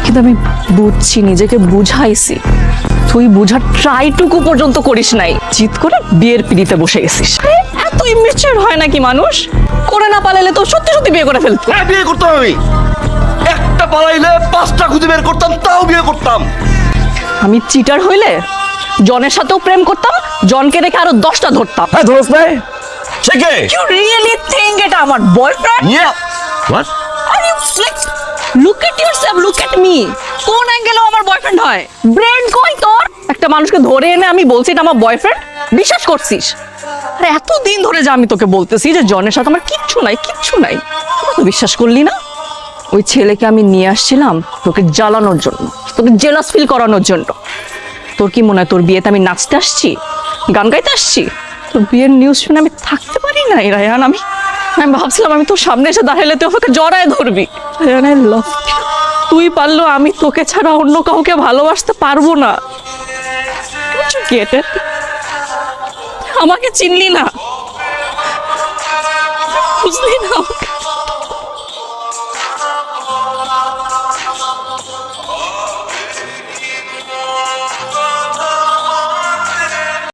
কিন্তু আমি বুঝছি, নিজেকে বুঝাইছি, তুই বুঝার ট্রাইটুকু পর্যন্ত করিস নাই, জিদ করে বিয়ের পিড়িতে বসে গেছিস। এত ইমেচিউর হয় নাকি মানুষ? করে না পালাইলে তো সত্যি সত্যি বিয়ে করে ফেলতো। হ্যাঁ, বিয়ে করতাম আমি। একটা পালাইলে 5টা খুঁজে বের করতাম, তাও বিয়ে করতাম। আমি চিটার হইলে জনের সাথেও প্রেম করতাম, জনকে রেখে আরো 10টা ধরতাম। হ্যাঁ, ধরস নাই? সে কে? You really think এটা আমার boyfriend? Yeah. What? Are you like, look at yourself, look at me. কোন অ্যাঙ্গেলেও আমার বয়ফ্রেন্ড হয়? ব্রেন কই তোর? একটা মানুষকে ধরে এনে আমি বলছি এটা আমার বয়ফ্রেন্ড, বিশ্বাস করছিস? আরে এতদিন ধরে যে আমি তোকে বলতেছি যে জনের সাথে আমার কিচ্ছু নাই, কিচ্ছু নাই, তুই বিশ্বাস করলি না? ওই ছেলেকে আমি নিয়ে আসছিলাম তোকে জ্বালানোর জন্য, তোকে জেলাস ফিল করানোর জন্য। তোর কি মনে হয় তোর বিয়েতে আমি নাচতে আসছি, গান গাইতে আসছি? তোর বিয়ের নিউজ শুনে আমি থাকতে পারি না রায়ান। আমি ভাবছিলাম আমি তোর সামনে এসে দাঁড়ালে তুই ওকে জড়ায় ধরবি। Ryan, I love you. তুই পারলেও আমি তোকে ছাড়া অন্য কাউকে ভালোবাসতে পারবো না। Don't you get it? আমাকে চিনলি না।